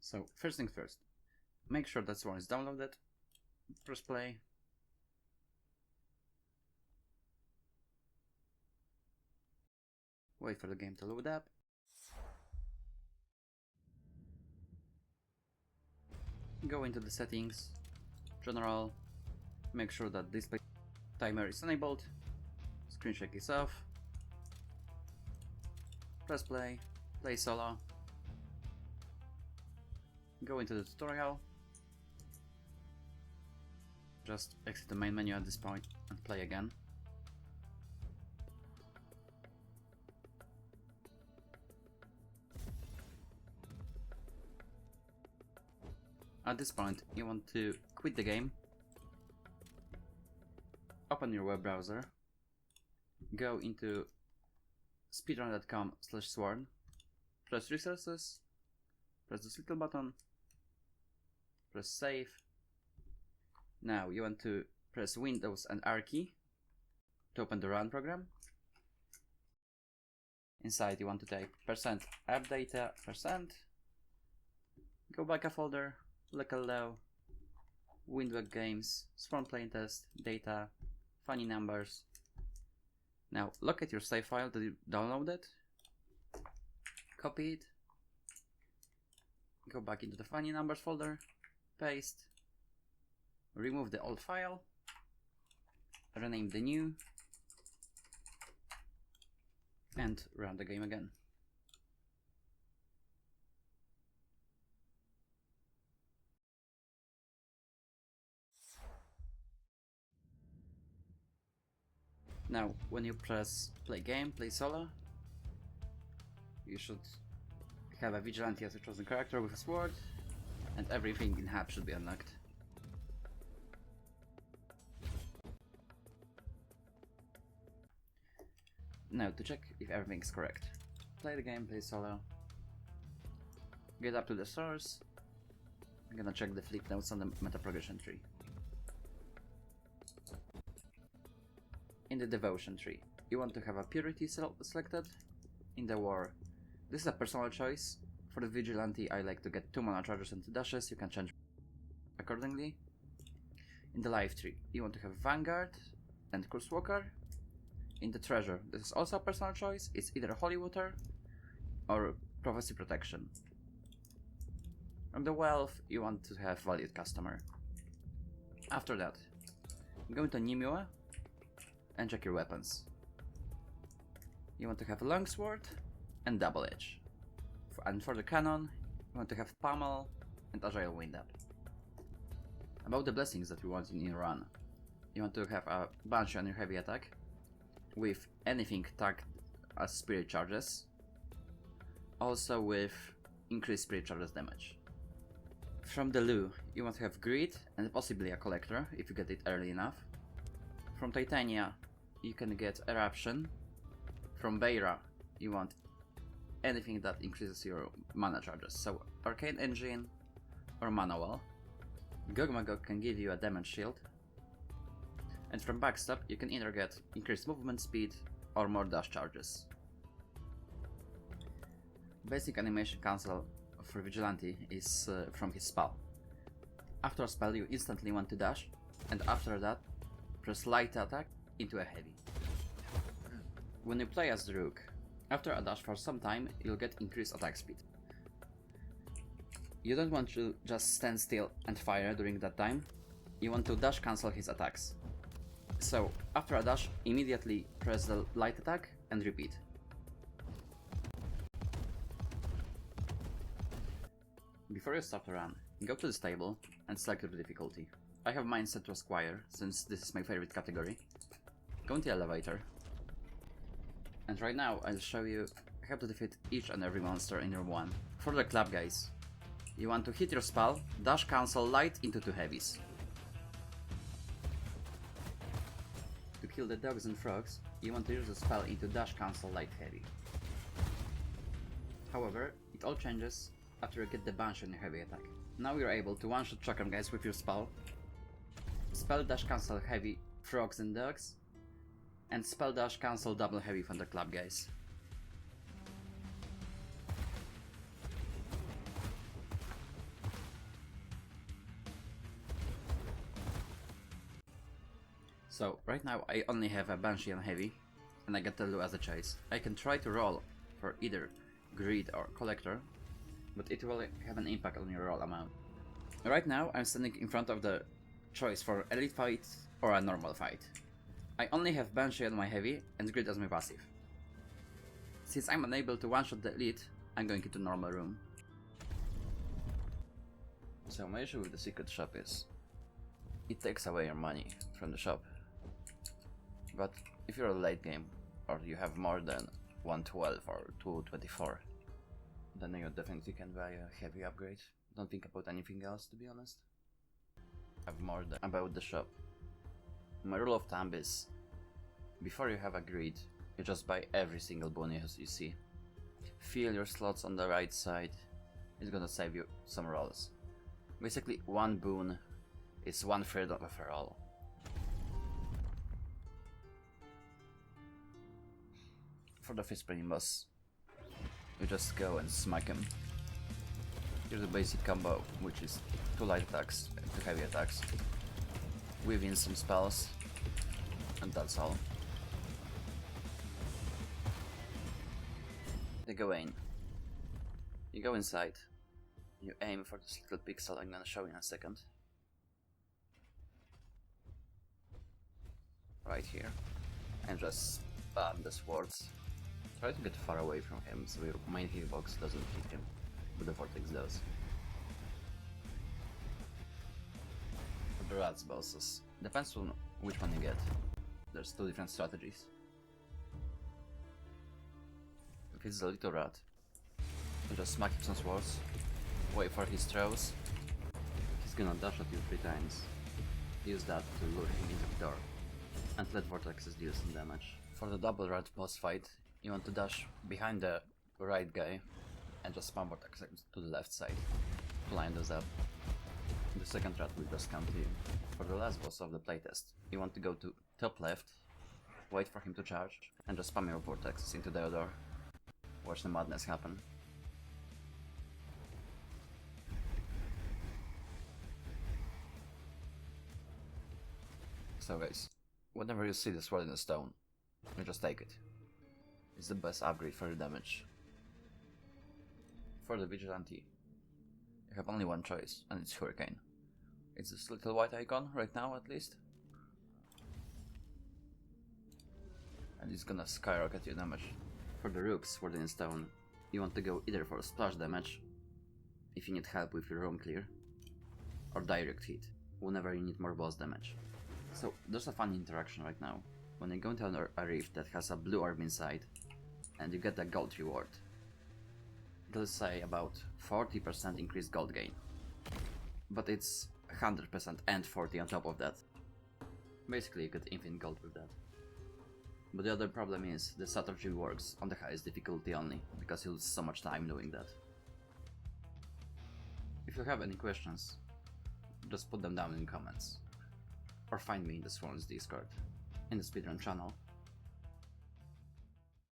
So first things first, make sure that one is downloaded, press play. Wait for the game to load up. Go into the settings, general, make sure that display timer is enabled, screen shake is off, press play, play solo, go into the tutorial, just exit the main menu at this point and play again. At this point, you want to quit the game, open your web browser, go into speedrunning.com/sworn, press resources, press this little button, press save. Now you want to press Windows and R key to open the run program. Inside you want to type %appdata %, go back a folder, local low, Windward games, Sworn playtest, data, funny numbers. Now locate your save file that you downloaded, copy it, go back into the funny numbers folder, paste, remove the old file, rename the new, and run the game again. Now, when you press play game, play solo, you should have a vigilante as a chosen character with a sword, and everything in hub should be unlocked. Now, to check if everything is correct, play the game, play solo, get up to the source. I'm gonna check the flip notes on the meta progression tree. In the devotion tree, you want to have a purity selected. In the war, this is a personal choice. For the vigilante, I like to get 2 mana charges and 2 dashes. You can change accordingly. In the life tree, you want to have Vanguard and Cursewalker. In the treasure, this is also a personal choice. It's either Holy Water or Prophecy Protection. From the wealth, you want to have Valued Customer. After that, go into Nimue and check your weapons. You want to have a longsword and double edge. And for the cannon, you want to have pommel and agile windup. About the blessings that you want in your run, you want to have a Banshee on your heavy attack with anything tagged as spirit charges, also with increased spirit charges damage. From the Lu, you want to have greed and possibly a collector if you get it early enough. From Titania, you can get Eruption. From Beira, you want anything that increases your mana charges, so Arcane Engine or Mana Wall. Gogmagog can give you a damage shield. And from Backstab, you can either get increased movement speed or more dash charges. Basic animation cancel for Vigilante is from his spell. After a spell, you instantly want to dash, and after that, press light attack into a heavy. When you play as the Rook, after a dash for some time, you'll get increased attack speed. You don't want to just stand still and fire during that time, you want to dash cancel his attacks. So, after a dash, immediately press the light attack and repeat. Before you start the run, go to this table and select your difficulty. I have mine set to Squire, since this is my favorite category. Go into the elevator. And right now, I'll show you how to defeat each and every monster in room 1. For the club guys, you want to hit your spell, dash cancel light into 2 heavies. To kill the dogs and frogs, you want to use the spell into dash cancel light heavy. However, it all changes after you get the Banshee on your heavy attack. Now you're able to one-shot Chakram guys with your spell, spell dash cancel heavy frogs and dogs, and spell dash cancel double heavy from the club guys. So right now I only have a Banshee and Heavy, and I get the Lu as a choice. I can try to roll for either Greed or Collector, but it will have an impact on your roll amount. Right now I'm standing in front of the choice for Elite Fight or a normal fight. I only have Banshee on my Heavy and Greed as my passive. Since I'm unable to one-shot the Elite, I'm going into normal room. So my issue with the secret shop is it takes away your money from the shop. But if you're a late game or you have more than 112 or 224, then you definitely can buy a heavy upgrade. Don't think about anything else, to be honest. Have more than about the shop. My rule of thumb is before you have a greed, you just buy every single bonus you see. Fill your slots on the right side, it's gonna save you some rolls. Basically, one boon is 1/3 of a roll. For the fist spinning boss, you just go and smack him. Here's the basic combo, which is 2 light attacks and 2 heavy attacks. Weave in some spells, and that's all. They go in. You go inside. You aim for this little pixel I'm gonna show in a second. Right here. And just spam the swords. Try to get far away from him so your main hitbox doesn't hit him, but the vortex does. For the rats bosses, depends on which one you get. There's 2 different strategies. If it's the little rat, you just smack him some swords, wait for his throws. He's gonna dash at you 3 times. Use that to lure him into the door, and let vortexes deal some damage. For the double rat boss fight, you want to dash behind the right guy and just spam vortexes to the left side to line those up. The second rat will just come to you. For the last boss of the playtest, you want to go to top left, wait for him to charge, and just spam your vortexes into the door. Watch the madness happen. So guys, whenever you see the sword in the stone, you just take it. It's the best upgrade for your damage. For the Vigilante, you have only one choice, and it's Hurricane. It's this little white icon, right now at least. And it's gonna skyrocket your damage. For the Rooks, Sword in Stone, you want to go either for splash damage, if you need help with your room clear, or direct hit, whenever you need more boss damage. So there's a fun interaction right now. When you go into a rift that has a blue orb inside, and you get a gold reward, it'll say about 40% increased gold gain. But it's 100% and 40 on top of that. Basically you get infinite gold with that. But the other problem is the strategy works on the highest difficulty only, because you lose so much time doing that. If you have any questions, just put them down in the comments. Or find me in the Swans Discord, in the Speedrun channel,